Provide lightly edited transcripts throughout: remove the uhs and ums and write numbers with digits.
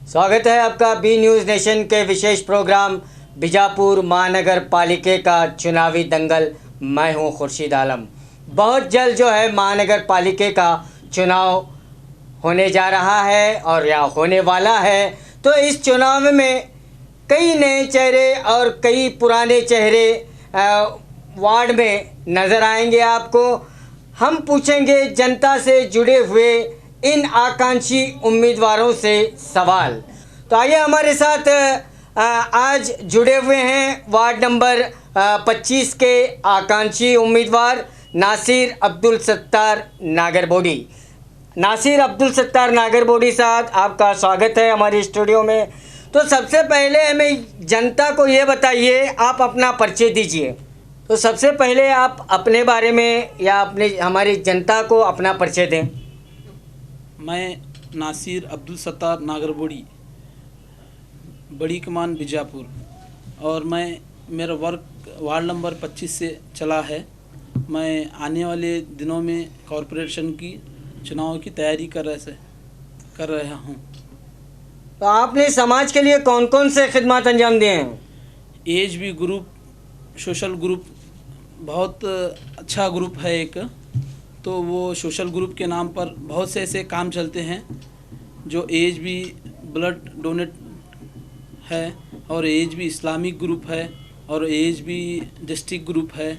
स्वागत है आपका बी न्यूज़ नेशन के विशेष प्रोग्राम बीजापुर महानगर पालिका का चुनावी दंगल। मैं हूं खुर्शीद आलम। बहुत जल्द जो है महानगर पालिका का चुनाव होने जा रहा है और या होने वाला है। तो इस चुनाव में कई नए चेहरे और कई पुराने चेहरे वार्ड में नज़र आएंगे आपको। हम पूछेंगे जनता से जुड़े हुए इन आकांक्षी उम्मीदवारों से सवाल। तो आइए हमारे साथ आज जुड़े हुए हैं वार्ड नंबर 25 के आकांक्षी उम्मीदवार नासिर अब्दुल सत्तार नागरबोडी। नासिर अब्दुल सत्तार नागरबोडी साहब, आपका स्वागत है हमारे स्टूडियो में। तो सबसे पहले हमें जनता को ये बताइए, आप अपना परिचय दीजिए। तो सबसे पहले आप अपने बारे में या अपने हमारी जनता को अपना परिचय दें। मैं नासिर अब्दुल सत्तार नागरबोडी, बड़ी कमान बीजापुर, और मेरा वर्क वार्ड नंबर 25 से चला है। मैं आने वाले दिनों में कॉरपोरेशन की चुनाव की तैयारी कर रहा हूँ। तो आपने समाज के लिए कौन कौन से खिदमत अंजाम दिए हैं? S B group, social group, बहुत अच्छा ग्रुप है एक। तो वो सोशल ग्रुप के नाम पर बहुत से ऐसे काम चलते हैं जो एज भी ब्लड डोनेट है, और एज भी इस्लामिक ग्रुप है, और एज भी डिस्ट्रिक्ट ग्रुप है।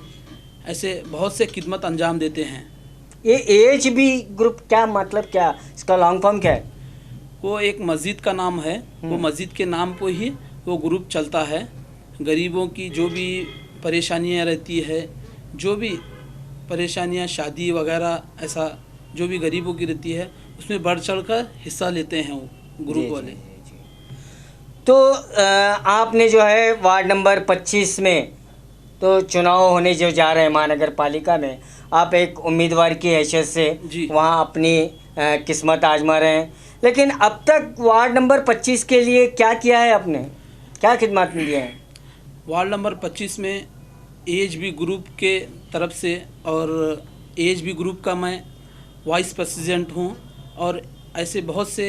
ऐसे बहुत से खिदमत अंजाम देते हैं। ये एज भी ग्रुप क्या मतलब, क्या इसका लॉन्ग फॉर्म क्या है? वो एक मस्जिद का नाम है। वो मस्जिद के नाम पर ही वो ग्रुप चलता है। गरीबों की जो भी परेशानियां रहती है, जो भी परेशानियां, शादी वगैरह, ऐसा जो भी गरीबों की रहती है, उसमें बढ़ चढ़ कर हिस्सा लेते हैं वो ग्रुप वाले। तो आपने जो है वार्ड नंबर 25 में तो चुनाव होने जो जा रहे हैं महानगर पालिका में, आप एक उम्मीदवार की हैसियत से वहाँ अपनी किस्मत आजमा रहे हैं। लेकिन अब तक वार्ड नंबर 25 के लिए क्या किया है आपने, क्या खिदमत दिए हैं? वार्ड नंबर 25 में एज बी ग्रुप के तरफ से, और एज बी ग्रुप का मैं वाइस प्रेसिडेंट हूँ, और ऐसे बहुत से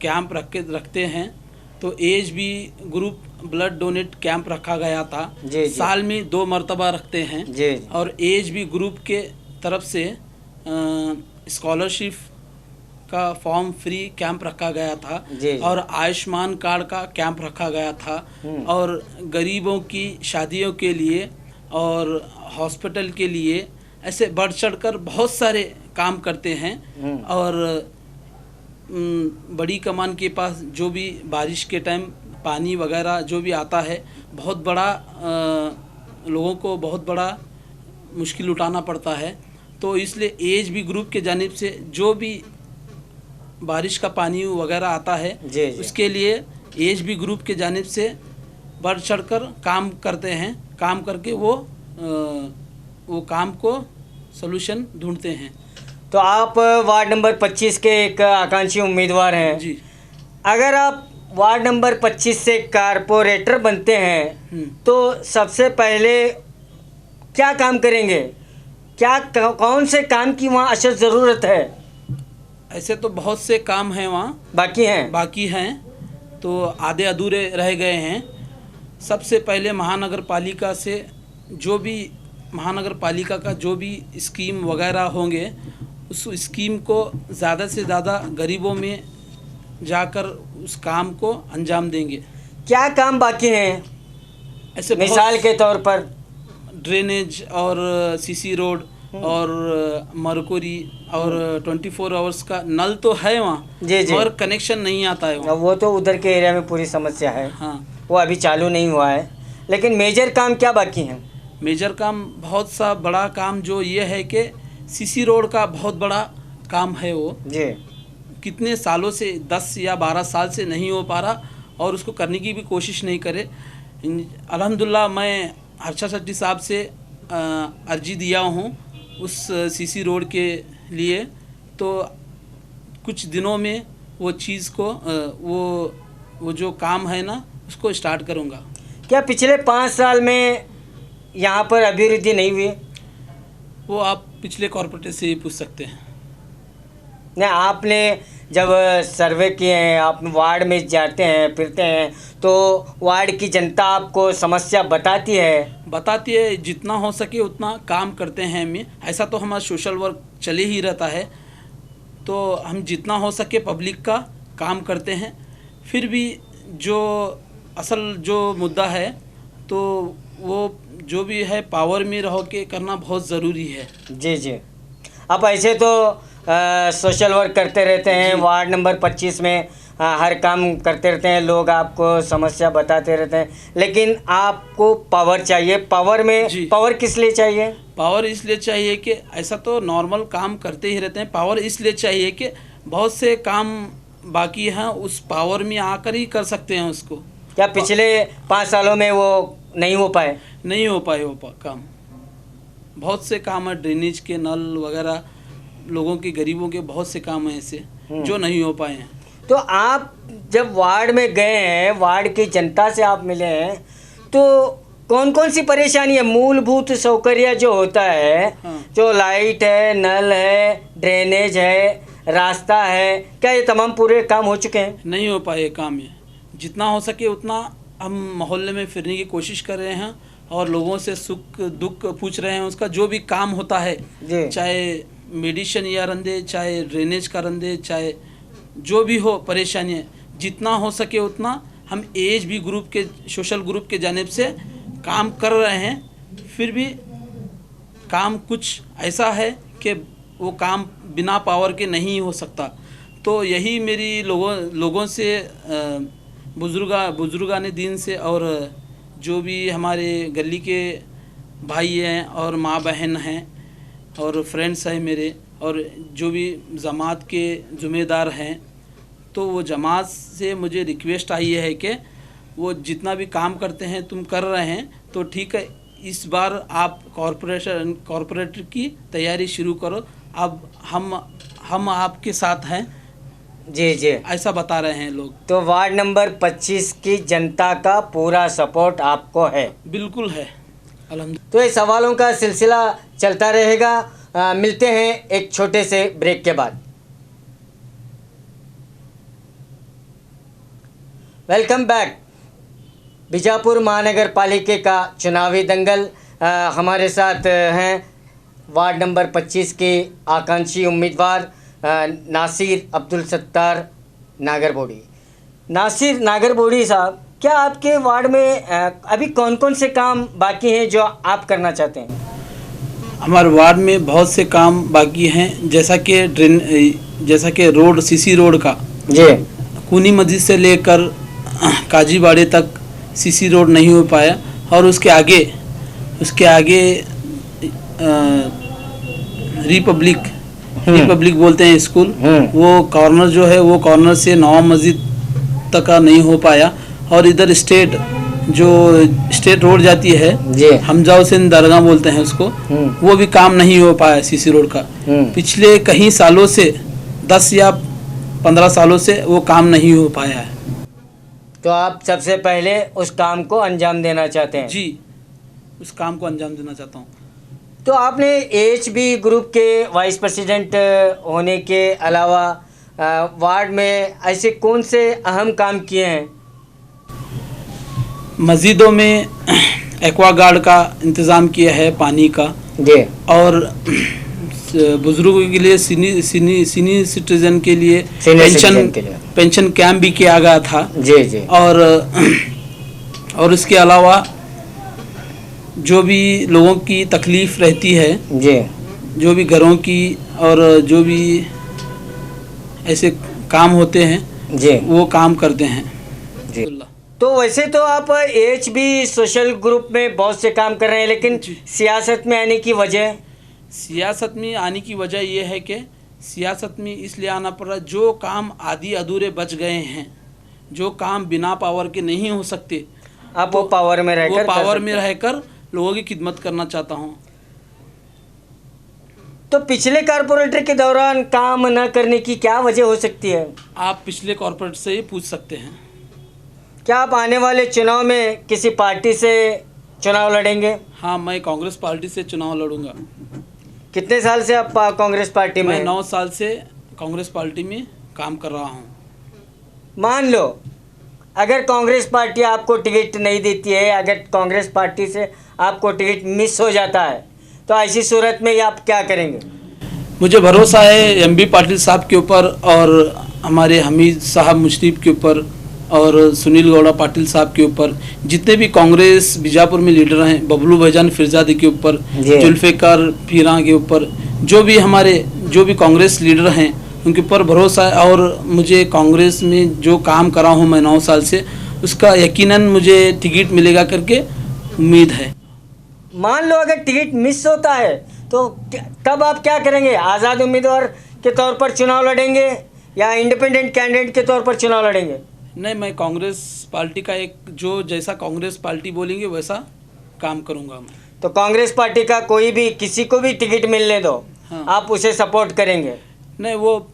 कैंप रखते हैं। तो S B group blood donate camp रखा गया था। साल में 2 मरतबा रखते हैं। और एज बी ग्रुप के तरफ से स्कॉलरशिप का फॉर्म फ्री कैंप रखा गया था, और आयुष्मान कार्ड का कैंप रखा गया था, और गरीबों की शादियों के लिए और हॉस्पिटल के लिए ऐसे बढ़ चढ़कर बहुत सारे काम करते हैं। और बड़ी कमान के पास जो भी बारिश के टाइम पानी वगैरह जो भी आता है, बहुत बड़ा लोगों को बहुत बड़ा मुश्किल उठाना पड़ता है। तो इसलिए एज बी ग्रुप के जानिब से जो भी बारिश का पानी वगैरह आता है, उसके लिए एज बी ग्रुप के जानिब से बढ़ चढ़कर काम करते हैं। काम करके वो काम को सलूशन ढूंढते हैं। तो आप वार्ड नंबर 25 के एक आकांक्षी उम्मीदवार हैं जी। अगर आप वार्ड नंबर 25 से कारपोरेटर बनते हैं तो सबसे पहले क्या काम करेंगे? क्या कौन से काम की वहाँ अशद ज़रूरत है? ऐसे तो बहुत से काम हैं वहाँ, बाकी हैं, तो आधे अधूरे रह गए हैं। सबसे पहले महानगर पालिका से जो भी महानगर पालिका का जो भी स्कीम वगैरह होंगे, उस स्कीम को ज़्यादा से ज़्यादा गरीबों में जाकर उस काम को अंजाम देंगे। क्या काम बाकी हैं? ऐसे मिसाल के तौर पर ड्रेनेज और सीसी रोड और मरकुरी और 24 आवर्स का नल तो है वहाँ, और कनेक्शन नहीं आता है वहाँ। वो तो उधर के एरिया में पूरी समस्या है। हाँ, वो अभी चालू नहीं हुआ है। लेकिन मेजर काम क्या बाकी हैं? मेजर काम बहुत सा बड़ा काम जो ये है कि सीसी रोड का बहुत बड़ा काम है। वो कितने सालों से 10 या 12 साल से नहीं हो पा रहा, और उसको करने की भी कोशिश नहीं करे। अल्हम्दुलिल्लाह मैं हर्षा शेट्टी साहब से अर्जी दिया हूँ उस सीसी रोड के लिए। तो कुछ दिनों में वो चीज़ को वो जो काम है ना, उसको स्टार्ट करूँगा। क्या पिछले 5 साल में यहाँ पर अभिवृद्धि नहीं हुई? वो आप पिछले कॉर्पोरेटर से ही पूछ सकते हैं। नहीं, आपने जब सर्वे किए हैं, आप वार्ड में जाते हैं फिरते हैं, तो वार्ड की जनता आपको समस्या बताती है? जितना हो सके उतना काम करते हैं हम। ऐसा तो हमारा सोशल वर्क चले ही रहता है, तो हम जितना हो सके पब्लिक का काम करते हैं। फिर भी जो असल जो मुद्दा है तो वो जो भी है पावर में रह के करना बहुत ज़रूरी है। जी जी। आप ऐसे तो सोशल वर्क करते रहते हैं, वार्ड नंबर 25 में हर काम करते रहते हैं, लोग आपको समस्या बताते रहते हैं, लेकिन आपको पावर चाहिए। पावर में पावर किस लिए चाहिए? पावर इसलिए चाहिए कि ऐसा तो नॉर्मल काम करते ही रहते हैं, पावर इसलिए चाहिए कि बहुत से काम बाकी हैं, उस पावर में आकर ही कर सकते हैं उसको। क्या पिछले 5 सालों में वो नहीं हो पाए? नहीं हो पाए काम। बहुत से काम है, ड्रेनेज के नल वगैरह, लोगों के गरीबों के बहुत से काम हैं ऐसे जो नहीं हो पाए हैं। तो आप जब वार्ड में गए हैं, वार्ड की जनता से आप मिले हैं, तो कौन कौन सी परेशानी है? मूलभूत सौकर्य जो होता है, जो लाइट है, नल है, ड्रेनेज है, रास्ता है, क्या ये तमाम पूरे काम हो चुके हैं? नहीं हो पाए काम। ये जितना हो सके उतना हम मोहल्ले में फिरने की कोशिश कर रहे हैं और लोगों से सुख दुख पूछ रहे हैं। उसका जो भी काम होता है, चाहे मेडिसिन या रंदे, चाहे ड्रेनेज का रंदे, चाहे जो भी हो परेशानियाँ, जितना हो सके उतना हम एज भी ग्रुप के, सोशल ग्रुप के जानिब से काम कर रहे हैं। फिर भी काम कुछ ऐसा है कि वो काम बिना पावर के नहीं हो सकता। तो यही मेरी लोगों से बुजुर्गाने दिन से, और जो भी हमारे गली के भाई हैं और माँ बहन हैं और फ्रेंड्स हैं मेरे, और जो भी जमात के ज़िम्मेदार हैं, तो वो जमात से मुझे रिक्वेस्ट आई है कि वो जितना भी काम करते हैं तुम कर रहे हैं तो ठीक है, इस बार आप कॉरपोरेटर की तैयारी शुरू करो, अब हम आपके साथ हैं। जी जी, ऐसा बता रहे हैं लोग। तो वार्ड नंबर 25 की जनता का पूरा सपोर्ट आपको है? बिल्कुल है, अल्हम्दुलिल्लाह। तो ये सवालों का सिलसिला चलता रहेगा। मिलते हैं एक छोटे से ब्रेक के बाद। Welcome back. बीजापुर महानगर पालिका का चुनावी दंगल। हमारे साथ हैं वार्ड नंबर 25 के आकांक्षी उम्मीदवार नासिर अब्दुल सत्तार नागरबोड़ी। नासिर नागरबोड़ी साहब, क्या आपके वार्ड में अभी कौन कौन से काम बाकी हैं जो आप करना चाहते हैं? हमारे वार्ड में बहुत से काम बाकी हैं, जैसा कि रोड, सीसी रोड का जी, कूनी मस्जिद से लेकर काजीबाड़े तक सीसी रोड नहीं हो पाया, और उसके आगे रिपब्लिक बोलते हैं स्कूल, वो कॉर्नर जो है, वो कॉर्नर से नवा मस्जिद तक का नहीं हो पाया। और इधर स्टेट रोड जाती है, हमजा हुसैन दरगाह बोलते हैं उसको, वो भी काम नहीं हो पाया सीसी रोड का। पिछले कई सालों से, 10 या 15 सालों से वो काम नहीं हो पाया है। तो आप सबसे पहले उस काम को अंजाम देना चाहते हैं? जी, उस काम को अंजाम देना चाहता हूँ। तो आपने एचबी ग्रुप के वाइस प्रेसिडेंट होने के अलावा वार्ड में ऐसे कौन से अहम काम किए हैं? मस्जिदों में एक्वा गार्ड का इंतज़ाम किया है, पानी का जी, और बुजुर्गों के लिए सीनियर सिटीजन के लिए पेंशन कैंप भी किया गया था। जी जी। और इसके अलावा जो भी लोगों की तकलीफ़ रहती है जी, जो भी घरों की और जो भी ऐसे काम होते हैं जी, वो काम करते हैं जी। तो वैसे तो आप एचबी सोशल ग्रुप में बहुत से काम कर रहे हैं, लेकिन सियासत में आने की वजह? सियासत में आने की वजह यह है कि सियासत में इसलिए आना पड़ा, जो काम आधी अधूरे बच गए हैं, जो काम बिना पावर के नहीं हो सकते, आप वो पावर में रहकर लोगों की खिदमत करना चाहता हूँ। तो पिछले कॉर्पोरेटर के दौरान काम न करने की क्या वजह हो सकती है? आप पिछले कॉर्पोरेटर से ही पूछ सकते हैं। क्या आप आने वाले चुनाव में किसी पार्टी से चुनाव लड़ेंगे? हाँ, मैं कांग्रेस पार्टी से चुनाव लड़ूंगा। कितने साल से आप कांग्रेस पार्टी में? मैं 9 साल से कांग्रेस पार्टी में काम कर रहा हूँ। मान लो अगर कांग्रेस पार्टी आपको टिकट नहीं देती है, अगर कांग्रेस पार्टी से आपको टिकट मिस हो जाता है, तो ऐसी सूरत में आप क्या करेंगे? मुझे भरोसा है एमबी पाटिल साहब के ऊपर और हमारे हमीद साहब मुशरीफ के ऊपर और सुनील गौड़ा पाटिल साहब के ऊपर, जितने भी कांग्रेस बीजापुर में लीडर हैं, बबलू भाईजान फिरजादी के ऊपर, जुल्फिकार पीरा के ऊपर, जो भी कांग्रेस लीडर हैं उनके ऊपर भरोसा है। और मुझे कांग्रेस में जो काम करा हूँ मैं 9 साल से, उसका यकीनन मुझे टिकट मिलेगा करके उम्मीद है। मान लो अगर टिकट मिस होता है तो तब आप क्या करेंगे? आज़ाद उम्मीदवार के तौर पर चुनाव लड़ेंगे या इंडिपेंडेंट कैंडिडेट के तौर पर चुनाव लड़ेंगे? नहीं, मैं कांग्रेस पार्टी का जैसा कांग्रेस पार्टी बोलेंगे वैसा काम करूँगा मैं। तो कांग्रेस पार्टी का कोई भी किसी को भी टिकट मिलने दो, हाँ। आप उसे सपोर्ट करेंगे? नहीं, वो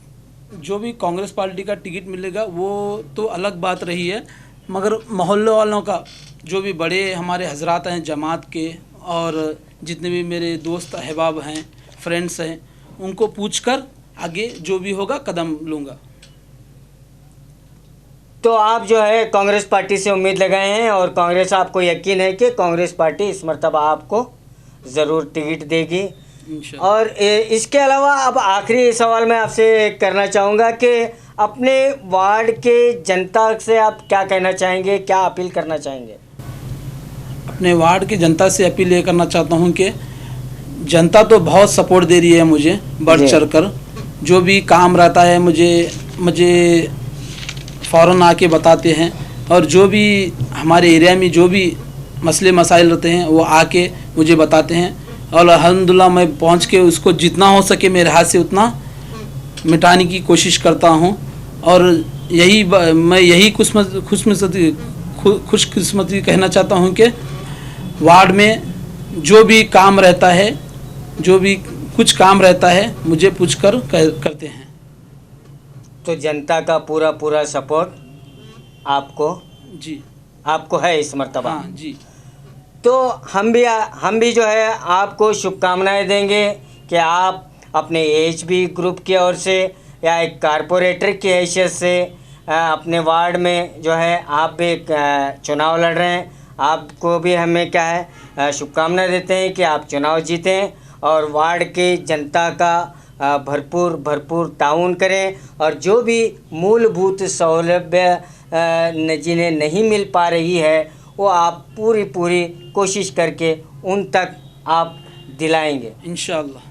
जो भी कांग्रेस पार्टी का टिकट मिलेगा वो तो अलग बात रही है, मगर मोहल्ले वालों का जो भी बड़े हमारे हजरात हैं जमात के और जितने भी मेरे दोस्त अहबाब हैं, फ्रेंड्स हैं, उनको पूछकर आगे जो भी होगा कदम लूँगा। तो आप जो है कांग्रेस पार्टी से उम्मीद लगाए हैं और कांग्रेस, आपको यकीन है कि कांग्रेस पार्टी इस मर्तबा आपको ज़रूर टिकट देगी। और इसके अलावा अब आखिरी सवाल मैं आपसे करना चाहूँगा कि अपने वार्ड के जनता से आप क्या कहना चाहेंगे, क्या अपील करना चाहेंगे? अपने वार्ड की जनता से अपील ये करना चाहता हूँ कि जनता तो बहुत सपोर्ट दे रही है मुझे बढ़ चढ़ कर। जो भी काम रहता है मुझे फ़ौरन आके बताते हैं, और जो भी हमारे एरिया में जो भी मसले मसाइल रहते हैं वो आके मुझे बताते हैं, और अल्हम्दुलिल्लाह मैं पहुंच के उसको जितना हो सके मेरे हाथ से उतना मिटाने की कोशिश करता हूं। और मैं यही खुशकिस्मती कहना चाहता हूं कि वार्ड में जो भी काम रहता है, जो भी कुछ काम रहता है, मुझे पूछकर करते हैं। तो जनता का पूरा सपोर्ट आपको है इस मर्तबा? हाँ जी। तो हम भी जो है आपको शुभकामनाएं देंगे कि आप अपने एएचबी ग्रुप की ओर से या एक कारपोरेटर की हैसियत से अपने वार्ड में जो है आप भी चुनाव लड़ रहे हैं। आपको भी हमें क्या है शुभकामनाएं देते हैं कि आप चुनाव जीतें और वार्ड की जनता का भरपूर ताउन करें, और जो भी मूलभूत सहूलियत जिन्हें नहीं मिल पा रही है वो आप पूरी कोशिश करके उन तक आप दिलाएंगे इंशाअल्लाह।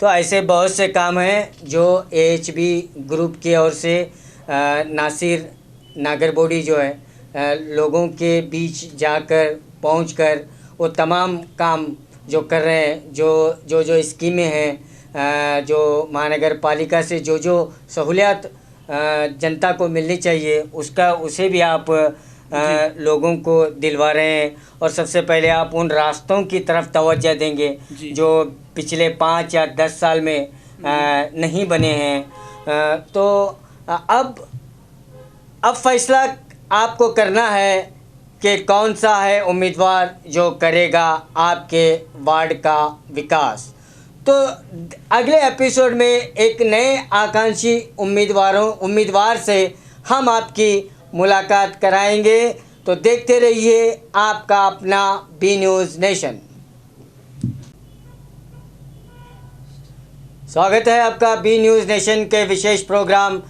तो ऐसे बहुत से काम हैं जो एएचबी ग्रुप की ओर से नासिर नागरबोडी जो है लोगों के बीच जाकर पहुंचकर वो तमाम काम जो कर रहे हैं, जो स्कीमें हैं, जो महानगर पालिका से जो सहूलियत जनता को मिलनी चाहिए उसे भी आप लोगों को दिलवा रहे हैं। और सबसे पहले आप उन रास्तों की तरफ तवज्जो देंगे जो पिछले 5 या 10 साल में नहीं बने हैं। तो अब फैसला आपको करना है कि कौन सा है उम्मीदवार जो करेगा आपके वार्ड का विकास। तो अगले एपिसोड में एक नए आकांक्षी उम्मीदवार से हम आपकी मुलाकात कराएंगे। तो देखते रहिए आपका अपना बी न्यूज़ नेशन। स्वागत है आपका बी न्यूज़ नेशन के विशेष प्रोग्राम